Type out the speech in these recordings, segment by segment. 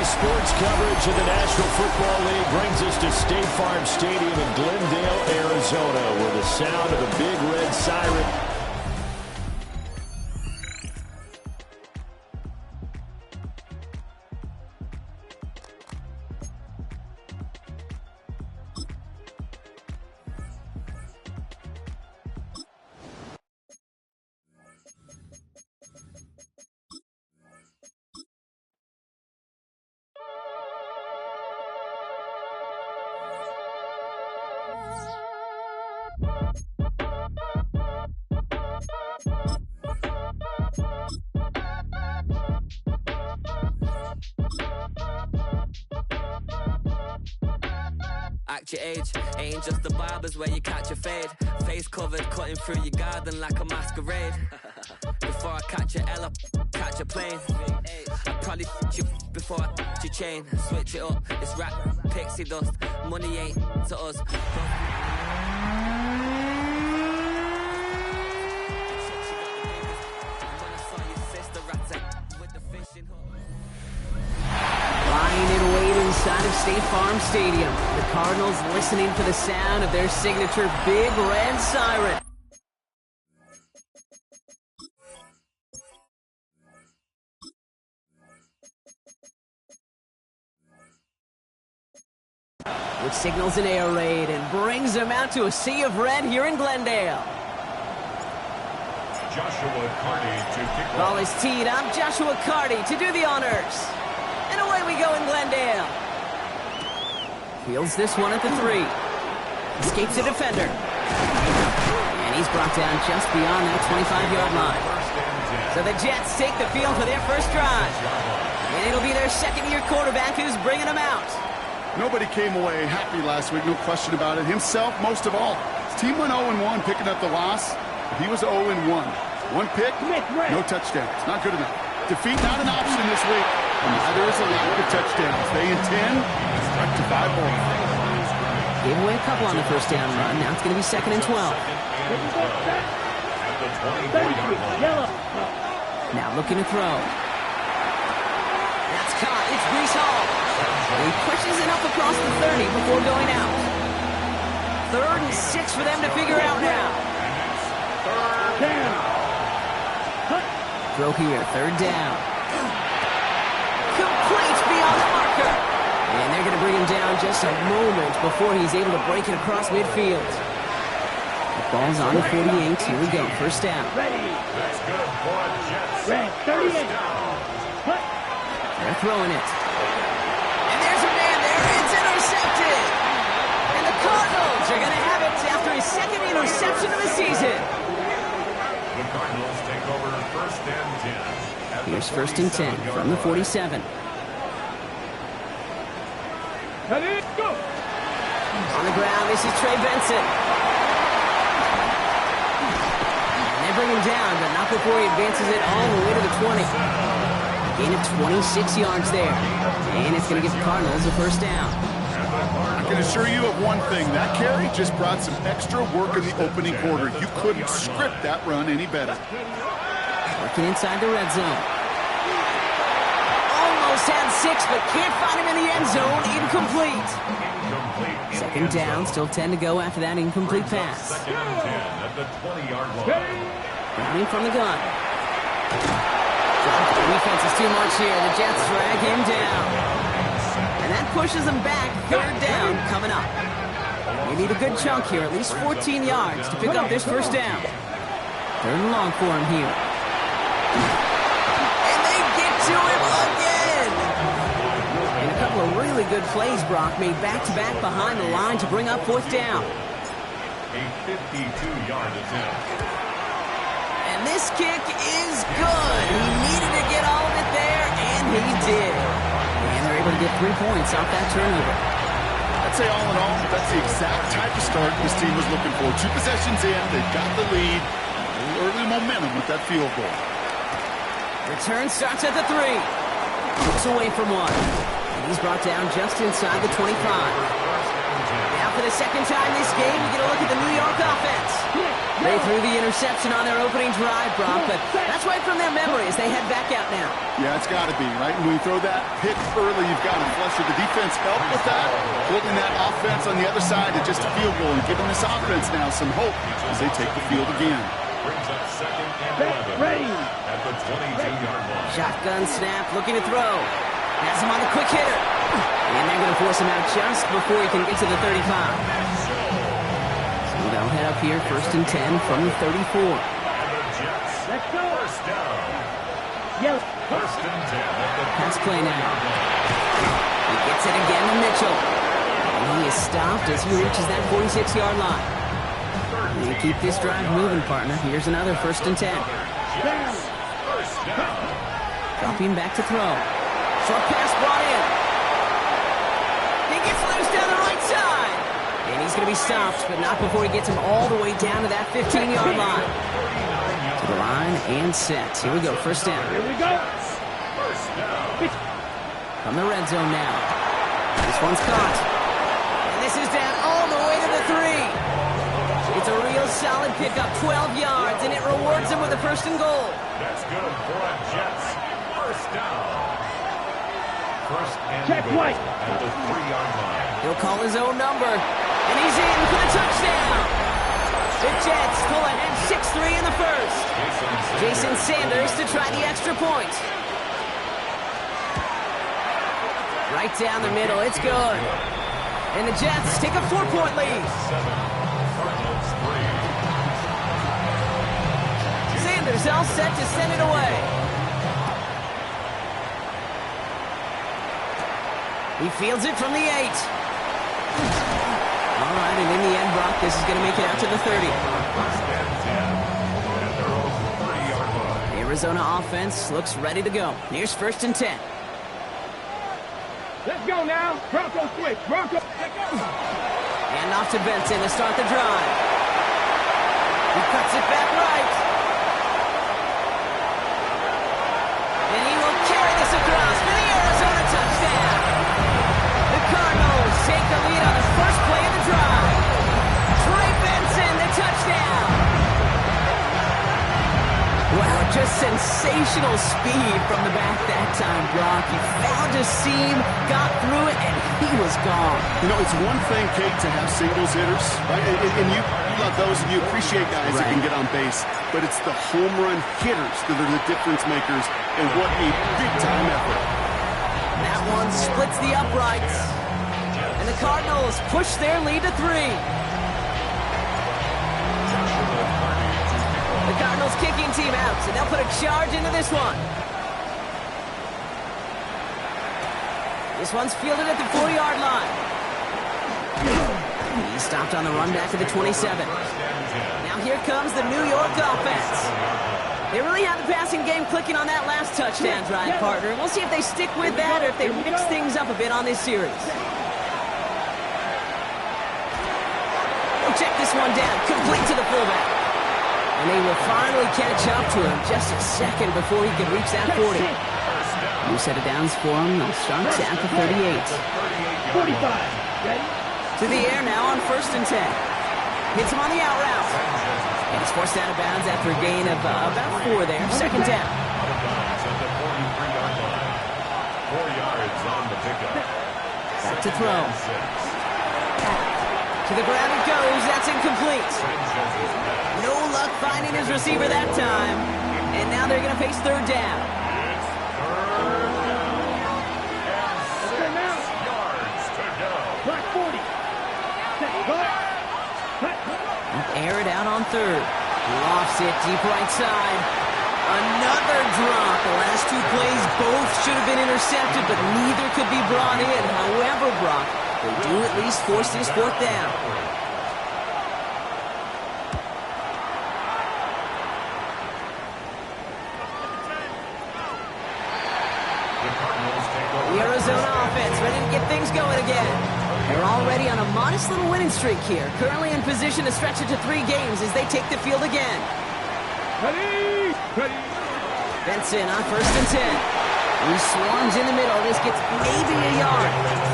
Sports coverage of the National Football League brings us to State Farm Stadium in Glendale, Arizona, where the sound of the Big Red Siren Act your age, ain't just the barbers where you catch a fade. Face covered, cutting through your garden like a masquerade. Before I catch a L up, catch a plane. I'd probably you before I your chain. Switch it up, it's rap, pixie dust. Money ain't to us. Lying in wait inside of State Farm Stadium, the Cardinals listening for the sound of their signature Big Red Siren. Which signals an air raid and brings them out to a sea of red here in Glendale. Joshua Carty to kick off. Ball is teed up. Joshua Carty to do the honors. And away we go in Glendale. Fields this one at the 3. Escapes a defender. And he's brought down just beyond that 25-yard line. So the Jets take the field for their first drive. And it'll be their second-year quarterback who's bringing them out. Nobody came away happy last week, no question about it. Himself, most of all. His team went 0-1, picking up the loss. He was 0-1. One pick, no touchdowns. Not good enough. Defeat not an option this week. And neither is a lack of touchdowns. They intend to rectify more. Gave away a couple on the first down run. Now it's going to be 2nd and 12. Now looking to throw. That's caught. It's Breece Hall. He pushes it up across the 30 before going out. 3rd and 6 for them to figure out now. Throw here, 3rd down. Complete beyond the marker. And they're going to bring him down just a moment before he's able to break it across midfield. The ball's on the 48. Here we go, 1st down. That's good for Jets. 38. They're throwing it. And there's a man there. It's intercepted. And the Cardinals are going to have it after his 2nd interception of the season. The Cardinals take over 1st and 10. Here's 1st and 10 from the 47. Ready, go! On the ground, this is Trey Benson. And they bring him down, but not before he advances it all the way to the 20. Gain of 26 yards there. And it's going to give the Cardinals a 1st down. I can assure you of one thing. That carry just brought some extra work in the opening quarter. You couldn't script that run any better. Working inside the red zone. Almost had 6, but can't find him in the end zone. Incomplete. 2nd down, still 10 to go after that incomplete pass. 2nd and 10 at the 20-yard line. Running from the gun. The defense is too much here. The Jets drag him down. And that pushes them back. 3rd down coming up. They need a good chunk here, at least 14 yards to pick up this 1st down. 3rd and long for him here. And they get to him again. And a couple of really good plays Brock made back-to-back behind the line to bring up 4th down. A 52-yard attempt. And this kick is good. He needed to get all of it there, and he did. And they're able to get 3 points off that turnover. I'd say all in all, that's the exact type of start this team was looking for. 2 possessions in, they've got the lead. A little early momentum with that field goal. Return starts at the 3. Looks away from 1. And he's brought down just inside the 25. Now for the second time this game, we get a look at the New York offense. They threw the interception on their opening drive, Brock, but that's right from their memory as they head back out now. Yeah, it's got to be, right? When you throw that pick early, you've got to flush it. The defense helped with that, holding that offense on the other side to just a field goal and giving this offense now some hope as they take the field again. Brings up 2nd and 11 at the 22-yard line. Shotgun snap, looking to throw. Has him on the quick hitter. And they're going to force him out just before he can get to the 35. So they'll head up here, 1st and 10 from the 34. Let's go. First down. Yes. First and 10 at the Pass play now. He gets it again to Mitchell. And he is stopped as he reaches that 46-yard line. And keep this drive moving, partner. Here's another 1st and 10. first down. Dropping back to throw. Short pass brought in. He gets loose down the right side. And he's going to be stopped, but not before he gets him all the way down to that 15-yard line. To the line and set. Here we go, 1st down. Here we go. First down. From the red zone now. This one's caught. And this is down all the way to the 3. It's a real solid pickup, 12 yards, and it rewards him with a 1st and goal. That's good for the Jets. First down. First and Check goal right. at the 3-yard line. He'll call his own number, and he's in for the touchdown. The Jets pull ahead 6-3 in the 1st. Jason Sanders to try the extra point. Right down the middle, it's good. And the Jets take a 4-point lead. Cardinals 3. Sanders all set to send it away. He fields it from the 8. All right, and in the end, Brock, this is going to make it out to the 30. First and 10 at their own 3-yard line. The Arizona offense looks ready to go. Here's 1st and 10. Let's go now. Bronco switch. Bronco. Let's go. And off to Benson to start the drive. He cuts it back right. And he will carry this across for the Arizona touchdown. The Cardinals take the lead on the first play of the drive. Trey Benson, the touchdown. Wow, just sensational speed from the back that time, Brock. He found a seam, got through it, and he was gone. You know, it's one thing, Kate, to have singles hitters, right? And you love those, and you appreciate guys that can get on base. But it's the home run hitters that are the difference makers, and what a big-time effort. That one splits the uprights. And the Cardinals push their lead to 3. The Cardinals kicking team out, so they'll put a charge into this one. This one's fielded at the 4-yard line. He stopped on the run back to the 27. Now here comes the New York offense. They really have the passing game clicking on that last touchdown drive, partner. We'll see if they stick with that or if they mix things up a bit on this series. We'll check this one down, complete to the fullback. And they will finally catch up to him just a second before he can reach that 40. New set of downs for him. They'll start at the 38. 45. Ready? To the air now on 1st and 10. Hits him on the out route. And he's forced out of bounds after a gain of about 4 there. 2nd down. Out of bounds at the 43-yard line. 4 yards on the pickup. Back to throw. To the ground it goes. That's incomplete. No luck finding his receiver that time. And now they're going to face 3rd down. It's 3rd down. And 6 yards to go. Black 40. Go. Air it out on 3rd. Lofts it deep right side. Another drop. The last 2 plays both should have been intercepted, but neither could be brought in. However, Brock, they do at least force this 4th down. The Arizona offense ready to get things going again. They're already on a modest little winning streak here. Currently in position to stretch it to 3 games as they take the field again. Ready. Ready. Benson on 1st and 10. He swarms in the middle. This gets maybe a yard.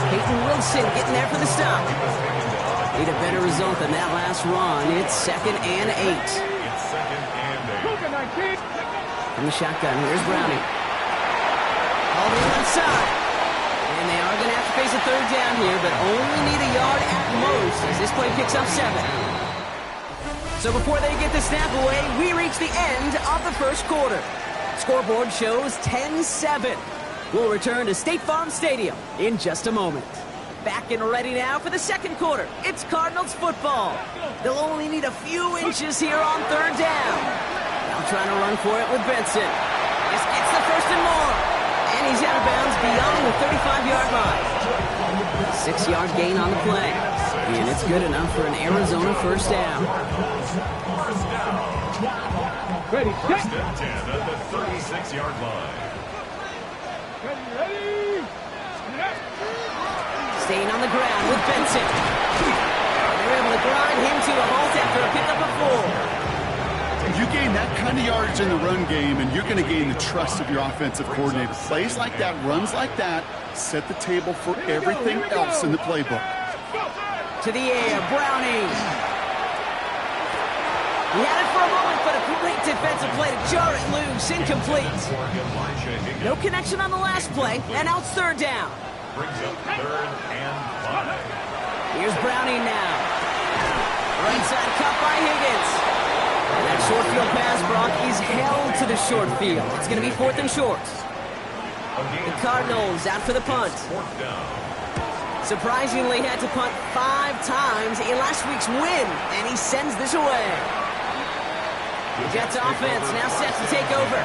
Peyton Wilson getting there for the stop. Need a better result than that last run. It's 2nd and 8. It's 2nd and 8. From the shotgun, here's Browning. All the way outside. And they are going to have to face a 3rd down here, but only need a yard at most as this play picks up 7. So before they get the snap away, we reach the end of the first quarter. Scoreboard shows 10-7. We'll return to State Farm Stadium in just a moment. Back and ready now for the second quarter. It's Cardinals football. They'll only need a few inches here on 3rd down. Now trying to run for it with Benson. This gets the 1st and more. And he's out of bounds beyond the 35-yard line. 6-yard gain on the play. And it's good enough for an Arizona 1st down. Ready, set. 1st and 10 at the 36-yard line. Ready. Staying on the ground with Benson. They're able to grind him to a halt after a pickup of 4. You gain that kind of yardage in the run game, and you're going to gain the trust of your offensive coordinator. Plays like that, runs like that, set the table for everything else in the playbook. To the air, Browning. He had it for a moment, but a great defensive play to jar it loose. Incomplete. No connection on the last play, and now it's 3rd down. Brings up 3rd and 5. Here's Browning now. Right side cut by Higgins. And that short field pass, Brock, is held to the short field. It's going to be 4th and short. The Cardinals out for the punt. 4th down. Surprisingly had to punt 5 times in last week's win, and he sends this away. The Jets offense now set to take over.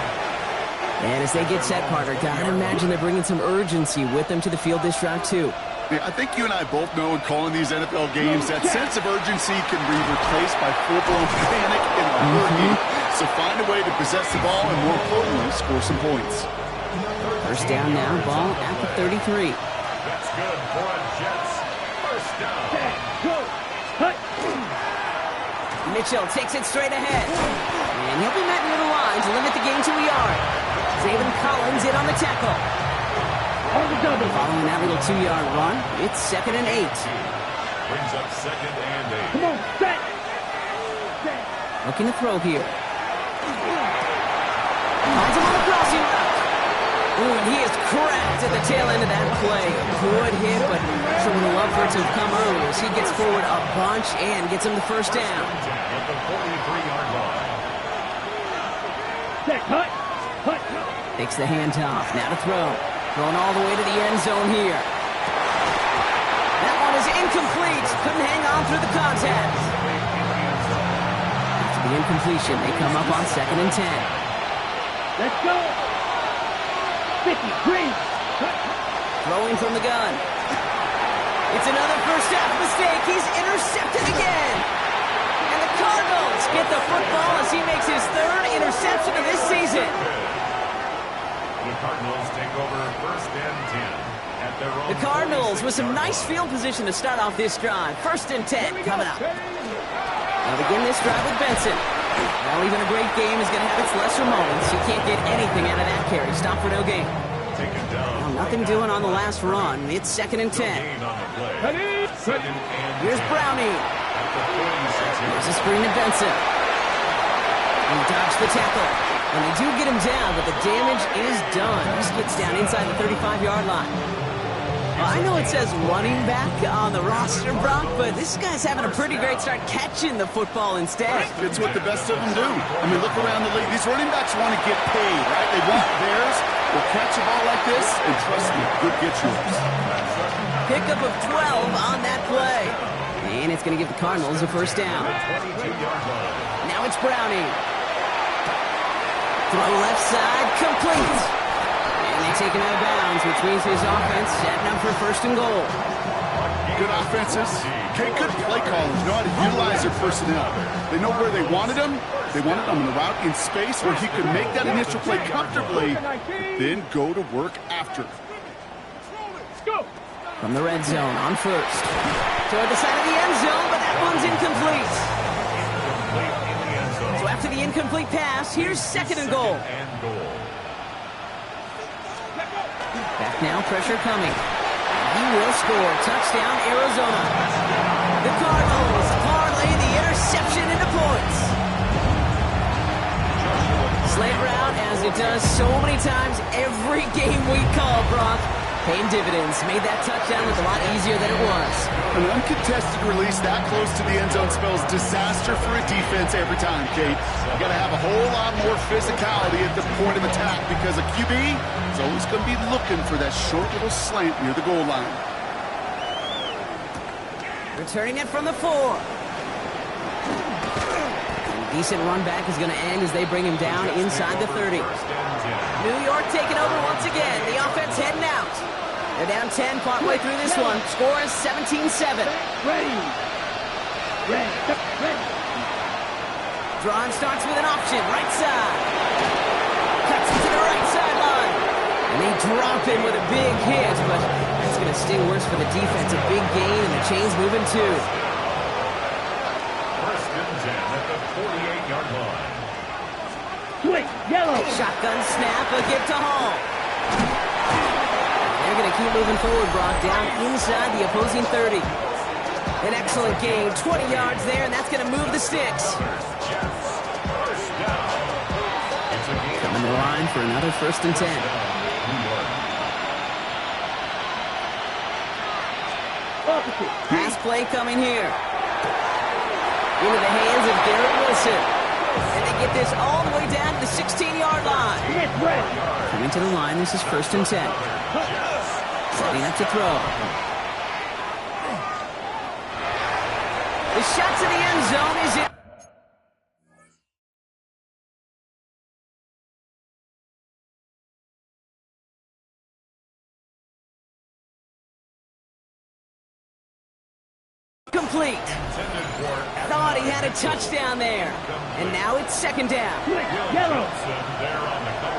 And as they get set, Carter, gotta imagine they're bringing some urgency with them to the field this drive, too. Yeah, I think you and I both know in calling these NFL games that sense of urgency can be replaced by full-blown panic in a hurry. So find a way to possess the ball and, more importantly, score some points. 1st down now, ball at the 33. That's good for a Jets 1st down. Go. Hut. Mitchell takes it straight ahead. And he'll be met near the line to limit the gain to a yard. Zaven Collins in on the tackle. On the double. Following that little 2-yard run, it's 2nd and 8. Brings up 2nd and 8. Come on, set. Set. Looking to throw here. Finds him on the crossing route. Ooh, and he is cracked at the tail end of that play. Good hit, but sure would have loved for it to have come earlier as he gets forward a bunch and gets him the 1st down. At the 43-yard line. Set. Hut. Hut. Takes the handoff. Now to throw. Thrown all the way to the end zone here. That one is incomplete. Couldn't hang on through the contact. After the incompletion, they come up on 2nd and 10. Let's go. 50. Green. Throwing from the gun. It's another first half mistake. He's intercepted again. And the Cardinals get the football as he makes his 3rd interception of this season. The Cardinals take over 1st and 10 at their own. The Cardinals with some nice field position to start off this drive. 1st and 10 coming up. They'll begin this drive with Benson. Well, even a great game is going to have its lesser moments. You can't get anything out of that carry. Stop for no gain. Taken down. Well, nothing doing on the last run. It's 2nd and 10. Gain on the play. Ready. 2nd and Here's Browning. at the 46-yard. There's a screen to Benson. He dodged the tackle. And they do get him down, but the damage is done. He gets down inside the 35-yard line. Well, I know it says running back on the roster, Brock, but this guy's having a pretty great start catching the football instead. It's what the best of them do. I mean, look around the league. These running backs want to get paid, right? They want theirs. They'll catch a ball like this, and trust me, good get yours. Pickup of 12 on that play. And it's going to give the Cardinals a 1st down. 22-yard line. Now it's Browning. Throw left side, complete. And they take him out of bounds, which means his offense setting up for 1st and goal. Good offenses. Okay, good play callers know how to utilize their personnel. They know where they wanted him. They wanted him in the route in space where he could make that initial play comfortably, then go to work after. Go. From the red zone on 1st. Toward the side of the end zone, but that one's incomplete. So after the incomplete pass, here's 2nd and goal. And goal. Back now, pressure coming. He will score. Touchdown, Arizona. The Cardinals parlay the interception into points. Slate route, as it does so many times every game we call, Brock. Paying dividends. Made that touchdown look a lot easier than it was. An uncontested release that close to the end zone spells disaster for a defense every time, Kate. You got to have a whole lot more physicality at the point of attack because a QB is always going to be looking for that short little slant near the goal line. Returning it from the 4. Decent run back is going to end as they bring him down inside the 30. New York taking over once again. The offense heading out. They're down 10 partway through this one. Score is 17-7. Ready. Drive starts with an option. Right side. Cuts it to the right sideline. And they drop him with a big hit, but that's going to sting worse for the defense. A big gain, and the chain's moving too. First and 10 at the 48-yard line. Switch. Yellow. Shotgun snap, a give to Hall. They're going to keep moving forward, Brock, down inside the opposing 30. An excellent gain, 20 yards there, and that's going to move the sticks. Coming to the line for another first and 10. Pass play coming here. Into the hands of Garrett Wilson. And they get this all the way down to the 16-yard line. Coming to the line, this is first and 10. Setting up to throw. The shot to the end zone is it. Complete. Thought he had a touchdown there. And now it's second down. Yellow.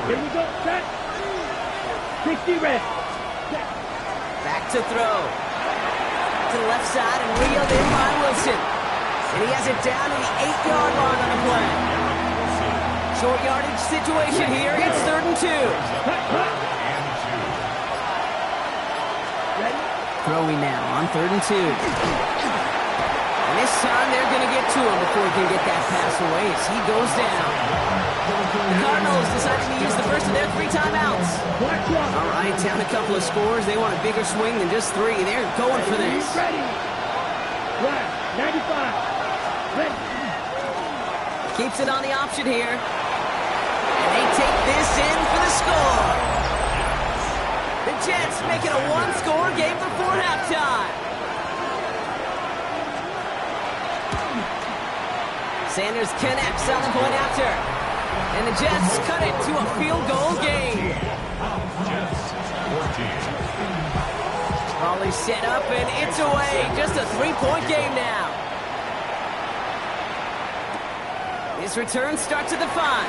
Here we go. Set. 60 red. Back to throw. To the left side and reeled in by Wilson. And he has it down to the 8-yard line on the play. Short yardage situation here. It's 3rd and 2. Throwing now on 3rd and 2. And this time they're going to get to him before he can get that pass away as he goes down. The Cardinals decided to use the first of their 3 timeouts. All right, down a couple of scores. They want a bigger swing than just 3. They're going for this. Ready. 95. Ready. Keeps it on the option here. And they take this in for the score. The Jets make it a 1-score game before halftime. Sanders connects on the point after. And the Jets cut it to a field goal game. Raleigh set up and it's away. Just a 3-point game now. This return starts at the 5.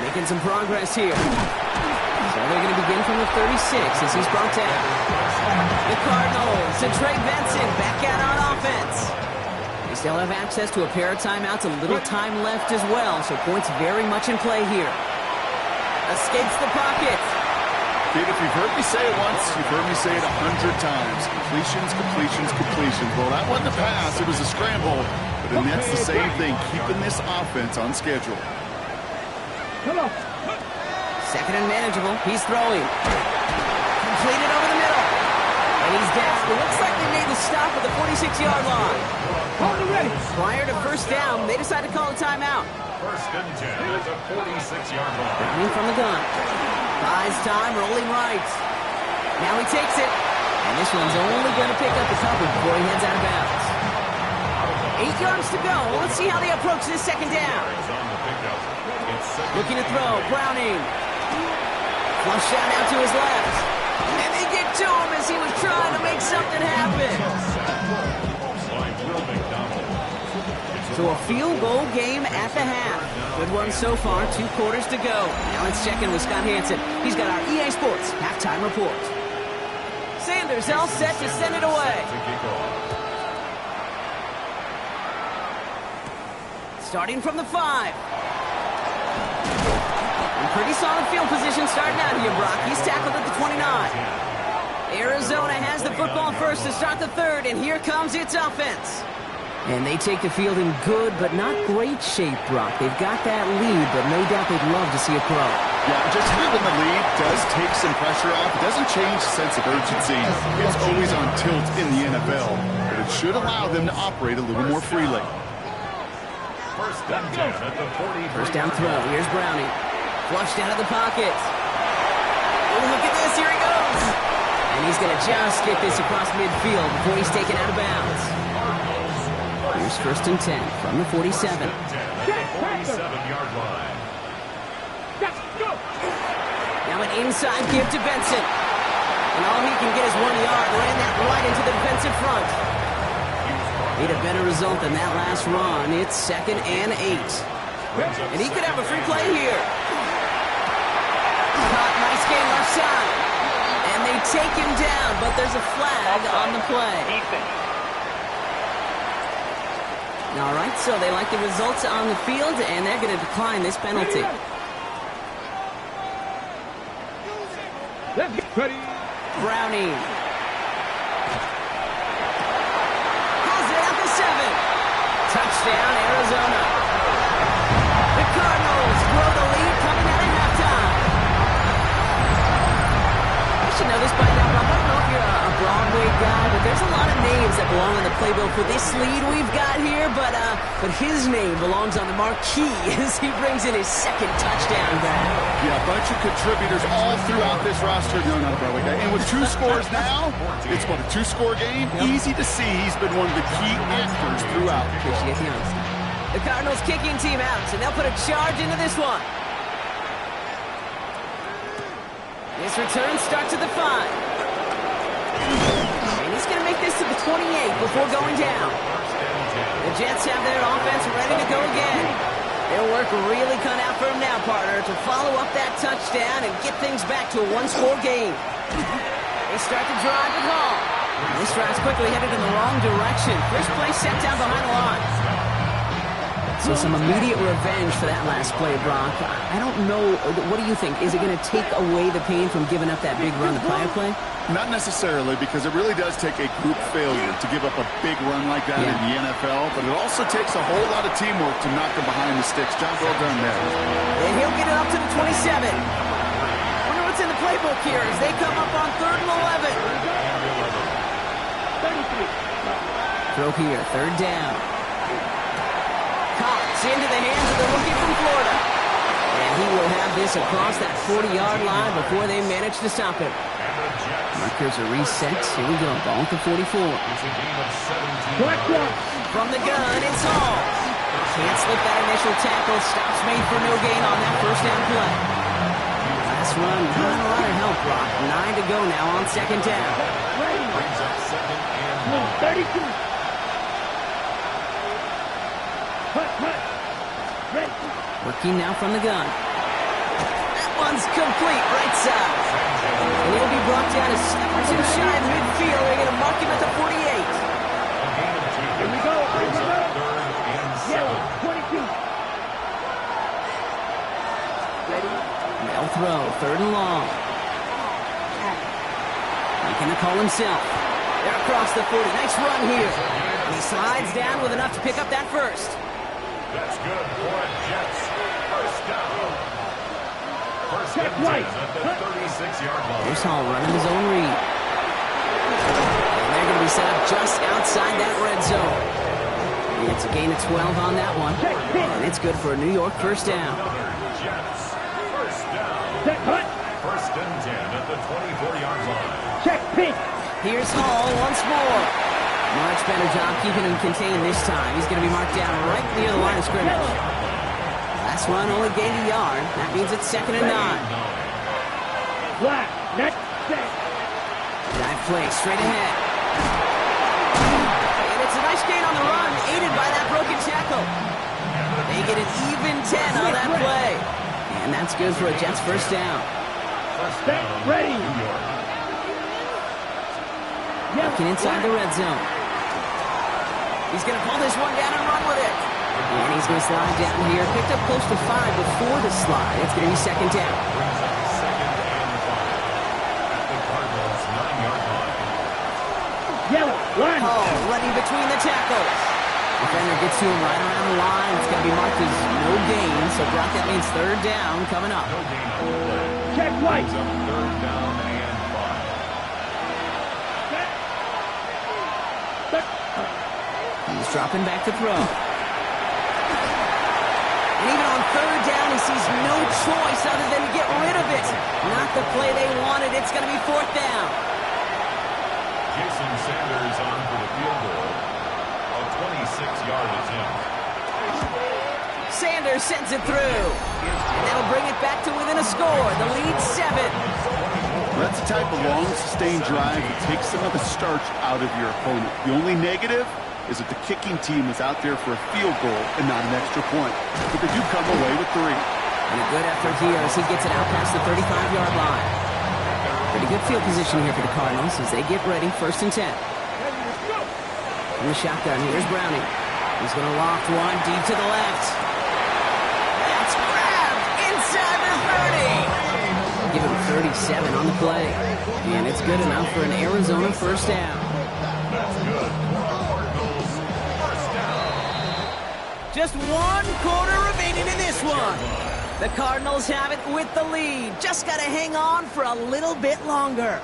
Making some progress here. So they're going to begin from the 36 as he's brought down. The Cardinals and Trey Benson back out on offense. They still have access to a pair of timeouts, a little time left as well, so points very much in play here. Escapes the pocket. Kate, if you've heard me say it once, you've heard me say it 100 times. Completions. Well, that wasn't a pass, it was a scramble. But then that's the same thing, keeping this offense on schedule. Come on. Second and manageable. He's throwing. Completed over the middle. And he's down. It looks like they made the stop at the 46-yard line. Ready. Prior to first down, they decided to call a timeout. First and 10 at the 46-yard line. Running from the gun. Buys time, rolling right. Now he takes it. And this one's only going to pick up a couple before he heads out of bounds. 8 yards to go. Let's see how they approach this second down. Looking to throw. Browning. Flush out out to his left. And they get to him as he was trying to make something happen. So a field goal game at the half. Good one so far. 2 quarters to go. Now let's check in with Scott Hanson. He's got our EA Sports halftime report. Sanders all set to send it away. Starting from the 5. In pretty solid field position starting out here, Brock. He's tackled at the 29. Arizona has the football first to start the third, and here comes its offense. And they take the field in good but not great shape, Brock. They've got that lead, but no doubt they'd love to see it grow. Yeah, just having the lead does take some pressure off. It doesn't change the sense of urgency. It's always on tilt in the NFL, but it should allow them to operate a little more freely. First down at the 40. First down throw. Here's Browning. Flushed out of the pocket. Oh, look at this. Here he goes. And he's going to just get this across midfield before he's taken out of bounds. Here's first and 10 from the 47. 47-yard line. Now an inside give to Benson. And all he can get is 1 yard. Ran that right into the defensive front. Need a better result than that last run. It's 2nd and 8. And he could have a free play here. Caught, nice game left side. And they take him down, but there's a flag on the play. All right, so they like the results on the field, and they're going to decline this penalty. Browning. Has it at the 7. Touchdown, Arizona. The Cardinals grow the lead coming out of halftime. I should know this by now, Rob. I don't know if you're a Broadway guy, but there's a lot of names that belong on the playbill for this lead we've got here, but his name belongs on the marquee as he brings in his 2nd touchdown back. Yeah, a bunch of contributors all throughout this roster. No, not a Broadway guy. And with 2 scores now, it's what, a 2-score game? Yep. Easy to see he's been one of the key actors throughout. Appreciate the honesty. The Cardinals kicking team out, so they'll put a charge into this one. This return starts at the 5. And he's going to make this to the 28 before going down. The Jets have their offense ready to go again. They'll work really cut out for him now, partner, to follow up that touchdown and get things back to a 1-score game. They start to drive with Hall. This drive's quickly headed in the wrong direction. First play set down behind the line. So some immediate revenge for that last play, Brock. I don't know. What do you think? Is it going to take away the pain from giving up that big run the prior play? Not necessarily, because it really does take a group failure to give up a big run like that in the NFL, but it also takes a whole lot of teamwork to knock them behind the sticks. Job well done there. And he'll get it up to the 27. Wonder what's in the playbook here as they come up on 3rd and 11. Throw here, 3rd down. Cox into the hands of the rookie from Florida. And he will have this across that 40-yard line before they manage to stop him. Markers are reset. Here we go. Ball at the 44. From the gun, it's Hall. Can't slip that initial tackle. Stops made for no gain on that first down play. Last run, not a lot of help, Brock. 9 to go now on 2nd down. 32. Working now from the gun. That one's complete, right side. And he'll be brought down a step or two shy of midfield. They're going to mark him at the 48. Here we go. Yellow, 22. Ready? They'll throw, 3rd and long. Making the call himself. They're across the 40. Nice run here. And he slides down with enough to pick up that first. That's good for Jets. First down. First Check and 10 right. at the 36-yard line. Here's Hall running his own read. And they're going to be set up just outside that red zone. It's a gain of 12 on that one. And it's good for a New York first down. Jets. First down. Check hut. First and 10 at the 24-yard line. Check pink. Here's Hall once more. Much better job keeping him contained this time. He's going to be marked down right near the line of scrimmage. Last run only gained a yard. That means it's 2nd and 9. Black. Next set. Dive play straight ahead. And it's a nice gain on the run, aided by that broken tackle. They get an even 10 on that play. And that's good for a Jets first down. Set. Ready. Working inside the red zone. He's going to pull this one down and run with it. And he's going to slide down here. Picked up close to 5 before the slide. It's going to be 2nd down. Second and 5 at the Cardinals' 9-yard line. One. Oh, running between the tackles. Defender gets to him right around the line. It's going to be marked as no gain. So, Brock, that means third down coming up. No gain on the play. Check right. Brings up third down and 5. He's dropping back to throw. And even on third down, he sees no choice other than to get rid of it. Not the play they wanted. It's going to be fourth down. Jason Sanders on for the field goal. A 26-yard attempt. Sanders sends it through. And that'll bring it back to within a score. The lead 7. That's the type of long, sustained drive that takes some of the starch out of your opponent. The only negative is that the kicking team is out there for a field goal and not an extra point. But they do come away with 3. And a good effort here as he gets it out past the 35-yard line. Pretty good field position here for the Cardinals as they get ready, 1st and 10. From the shotgun, here's Browning. He's going to loft one deep to the left. That's grabbed inside the 30. Give him 37 on the play. And it's good enough for an Arizona first down. That's good. Cardinals first down. Just 1 quarter remaining in this one. The Cardinals have it with the lead. Just got to hang on for a little bit longer.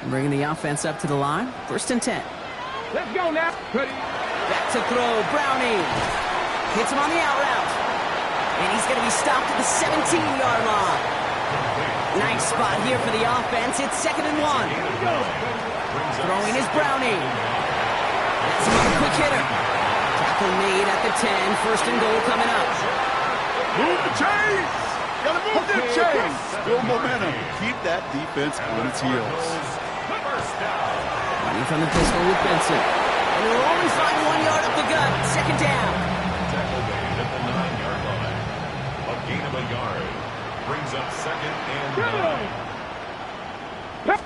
Bringing the offense up to the line. 1st and 10. Let's go now. Ready. Back to throw. Browning. Hits him on the out route. And he's going to be stopped at the 17-yard line. Nice spot here for the offense. It's 2nd and 1. Throwing is Browning. That's another quick hitter. Tackle made at the 10. 1st and goal coming up. Move the chains! Gotta move the chains! Build momentum. Keep that defense on its heels. First down. Running from the pistol with Benson. And he'll only find 1 yard up the gut. 2nd down. Tackle made at the 9-yard line. A gain of a yard. Brings up 2nd and 9.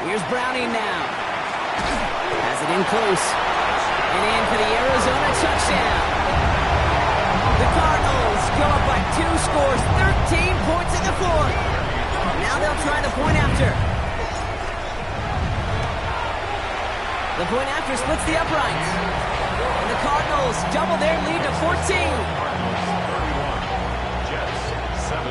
Here's Browning now. Has it in close. And in for the Arizona touchdown. The Cardinals go up by 2 scores, 13 points in the 4th. Now they'll try the point after. The point after splits the uprights. And the Cardinals double their lead to 14. Cardinals 31. Jets 17.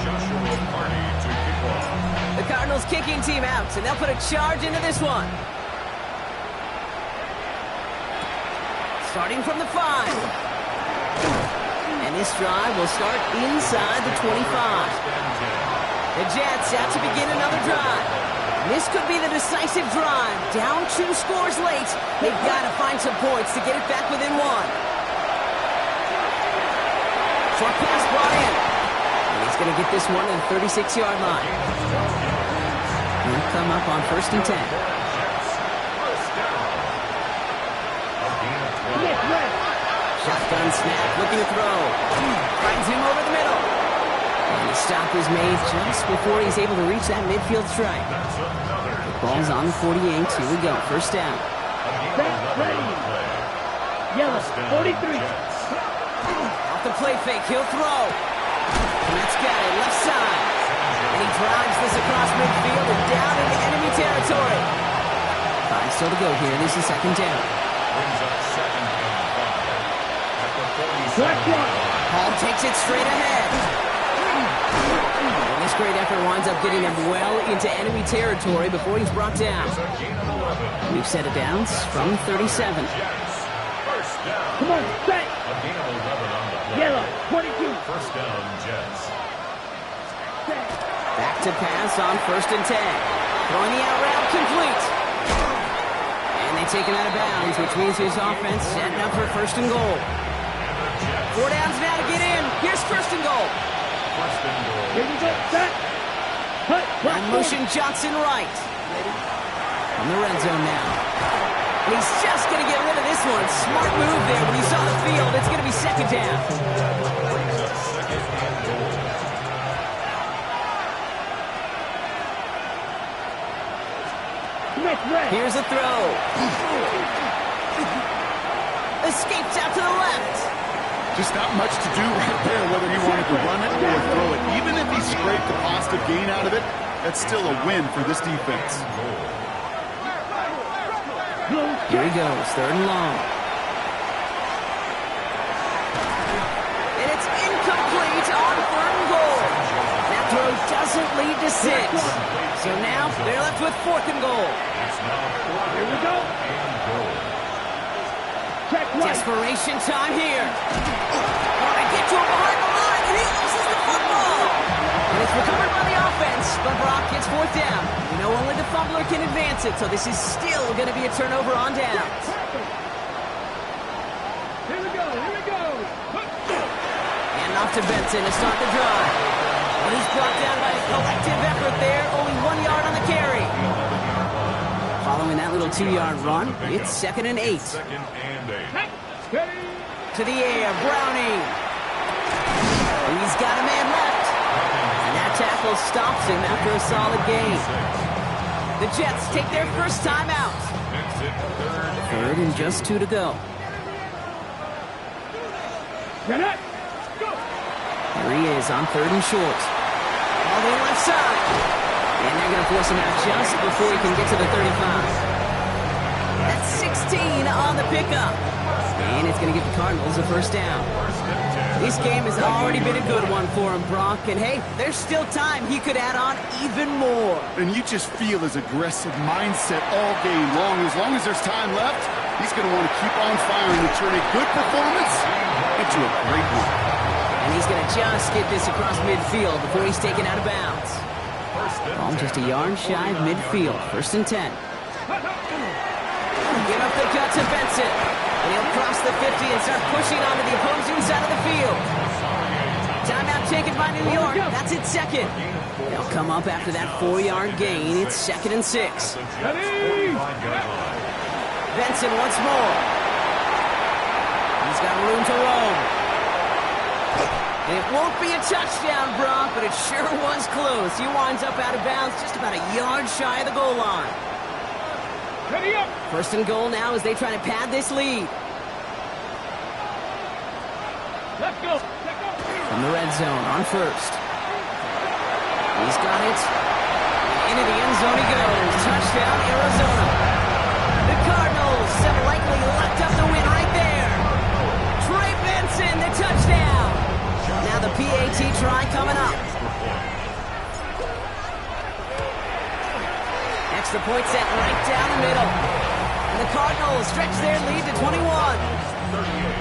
Joshua Party to kick off. The Cardinals kicking team out, and they'll put a charge into this one. Starting from the 5. And this drive will start inside the 25. The Jets out to begin another drive. This could be the decisive drive. Down 2 scores late. They've got to find some points to get it back within 1. Short pass brought in. And he's going to get this one at the 36-yard line. He'll come up on 1st and 10. Shotgun snap, looking to throw. Finds him over the middle. And the stop is made just before he's able to reach that midfield strike. The ball's on the 48. Here we go. 1st down. Set. Ready. Yellow. 43. Off the play fake. He'll throw. And that's got it. Left side. And he drives this across midfield and down into enemy territory. 5 still to go here. This is 2nd down. Brings up 2nd and 5 at the 47. Hall takes it straight ahead. And this great effort winds up getting him well into enemy territory before he's brought down. We've set it down from 37. Jets first down. Come on, set. A gain of 11 on the play. Yellow. 22. First down, Jets. Set. Back to pass on 1st and 10. Throwing the out route complete. And they take him out of bounds, which means his offense setting up for 1st and goal. 4 downs now to get in. Here's 1st and goal. First and goal. Here we go. Set. Hut. And motion Johnson right. From the red zone now. And he's just going to get rid of this one. Smart move there when he saw the field. It's going to be 2nd down. Brings up 2nd and goal. Smith red. Here's a throw. Escapes out to the left. Just not much to do right there, whether he wanted to run it or throw it. Even if he scraped a positive gain out of it, that's still a win for this defense. Here he goes, 3rd and long. And it's incomplete on 3rd and goal. That throw doesn't lead to 6. So now they're left with 4th and goal. Here we go. Check right. Desperation time here. Want to get to him behind the line, and he loses the football. And it's recovered by the offense, but Brock gets 4th down. We know only the fumbler can advance it, so this is still going to be a turnover on downs. Here we go. Here we go. And off to Benson to start the drive. And he's brought down by a collective effort there, only 1 yard on the carry. Following that little 2-yard run, it's 2nd and 8. To the air, Browning. He's got a man left. And that tackle stops him after a solid gain. The Jets take their first time out. 3rd and just 2 to go. Get it. Here he is on 3rd and short. All the left side. And they're going to force him out just before he can get to the 35. That's 16 on the pickup. And it's going to give the Cardinals a first down. This game has already been a good one for him, Brock. And hey, there's still time. He could add on even more. And you just feel his aggressive mindset all game long. As long as there's time left, he's going to want to keep on firing and turn a good performance into a great one. And he's going to just get this across midfield before he's taken out of bounds. Ball just a yard shy of midfield. 1st and 10. Give up the cut to Benson. And he'll cross the 50 and start pushing onto the opposing side of the field. Timeout taken by New York. That's its 2nd. They'll come up after that 4-yard gain. It's 2nd and 6. Benson once more. He's got room to roam. And it won't be a touchdown, Brock, but it sure was close. He winds up out of bounds just about a yard shy of the goal line. Ready up. 1st and goal now as they try to pad this lead. Let's go. From the red zone on 1st. He's got it. Into the end zone he goes. Touchdown, Arizona. The Cardinals have likely locked up the win right there. Trey Benson, the touchdown. Now the PAT try coming up. Extra point set right down the middle. And the Cardinals stretch their lead to 21. 38,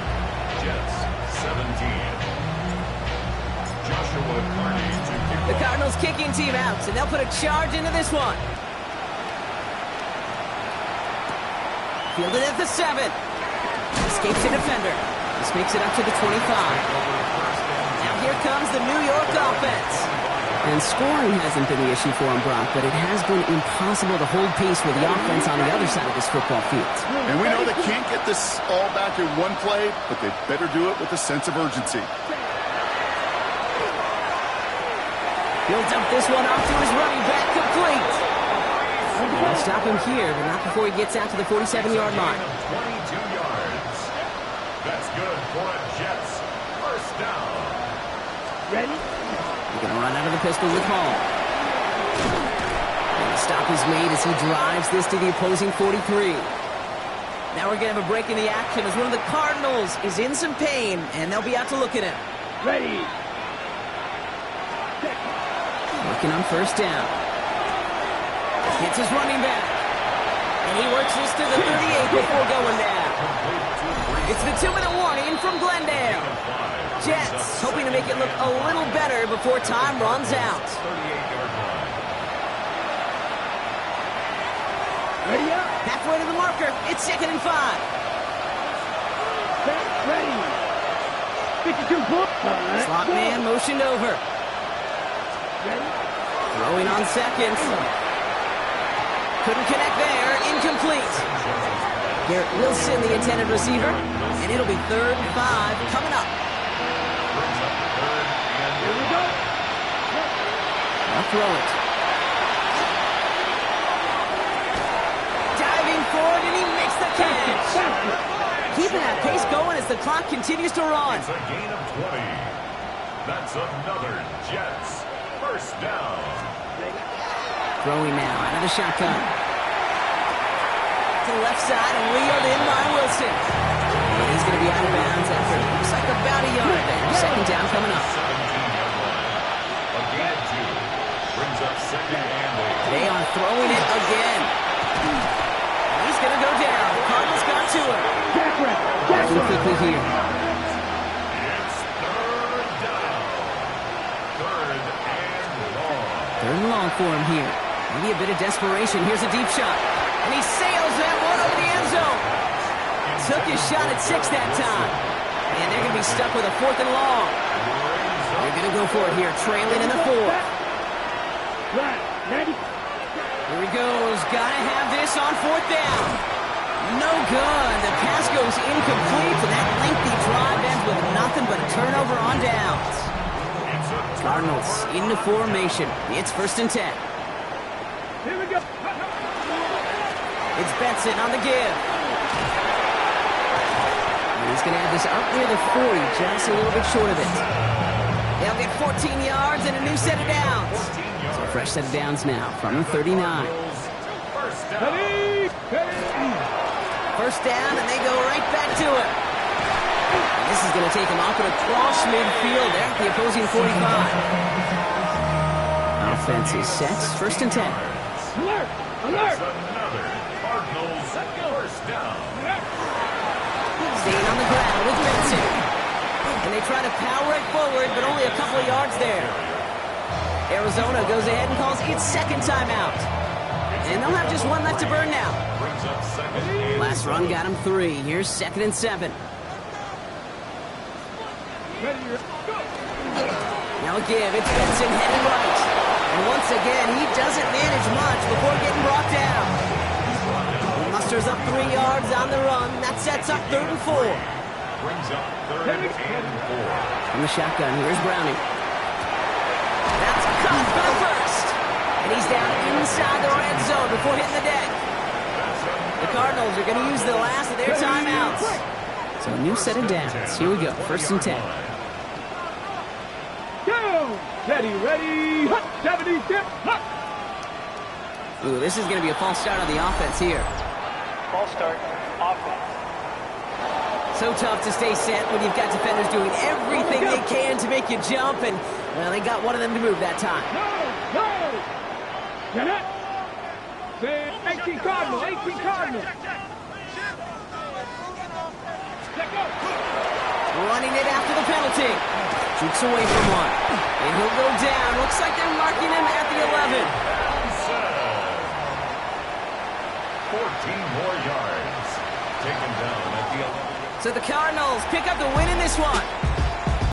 Jets 17. Joshua Carney to kick The off. Cardinals kicking team out, and they'll put a charge into this one. Fielded at the 7. Escapes the defender. This makes it up to the 25. Now here comes the New York offense. And scoring hasn't been the issue for him, Brock, but it has been impossible to hold pace with the offense on the other side of this football field. And we know they can't get this all back in one play, but they better do it with a sense of urgency. He'll dump this one off to his running back, complete. They'll stop him here, but not before he gets out to the 47-yard line. 22 yards. That's good for a Jets first down. Ready? He's going to run out of the pistol with Hall. And the stop is made as he drives this to the opposing 43. Now we're going to have a break in the action as one of the Cardinals is in some pain, and they'll be out to look at him. Ready. Working on 1st down. Hits his running back. And he works this to the 38 before going down. It's the 2-minute warning from Glendale. Jets hoping to make it look a little better before time runs out. 38-yard line. Ready up. Halfway to the marker. It's 2nd and 5. Set. Ready. 52 foot. Slot man motioned over. Ready. Throwing on 2nd. Couldn't connect there. Incomplete. Garrett Wilson, the intended receiver. And it'll be 3rd and 5 coming up. Here we go. I'll throw it. Diving forward, and he makes the catch. Keeping that pace going as the clock continues to run. It's a gain of 20. That's another Jets first down. Throwing now out of the shotgun. to the left side and reeled in by Wilson. And he's going to be out of bounds after it looks like about a yard there. Second down coming up. 17-yard line. A gain of 2. Brings up second and 8. They are throwing it again. He's going to go down. The Cardinals got to him. Moving quickly here. It's third down. Third and long. Third and long for him here. Maybe a bit of desperation. Here's a deep shot. And he sails that one over the end zone. Took his shot at 6 that time. And they're going to be stuck with a 4th and long. They're going to go for it here, trailing in the 4th. Here he goes. Got to have this on 4th down. No good. The pass goes incomplete. And that lengthy drive ends with nothing but a turnover on downs. Cardinals into formation. It's 1st and 10. Here we go. It's Benson on the give. He's going to have this up near the 40, just a little bit short of it. They'll get 14 yards and a new set of downs. So a fresh set of downs now from the 39. First down, and they go right back to it. And this is going to take him off and across midfield there at the opposing 45. Offense is set. 1st and 10. Alert! Alert! Another Cardinals first down. Staying on the ground with Benson. And they try to power it forward, but only a couple of yards there. Arizona goes ahead and calls its second timeout. And they'll have just one left to burn now. Brings up second and Last run got him 3. Here's 2nd and 7. Now a give. It's Benson heading right. And once again, he doesn't manage much before getting brought down. He musters up 3 yards on the run. That sets up 3rd and 4. brings up third and 4. From the shotgun, here's Browning. That's caught for the first. And he's down inside the red zone before hitting the deck. The Cardinals are going to use the last of their timeouts. So a new set of downs. Here we go, 1st and 10. Go! Steady, ready, hut, 70, dip, hut. Ooh, this is going to be a false start on the offense here. False start, offense. So tough to stay set when you've got defenders doing everything they can to make you jump, and, well, they got one of them to move that time. Go! Get it? 18 Cardinal, 18 Cardinal. Let go. Running it after the penalty. Shoots away from one. And he'll go down. Looks like they're marking him at the 11. 14 more yards. Taken down at the 11. So the Cardinals pick up the win in this one.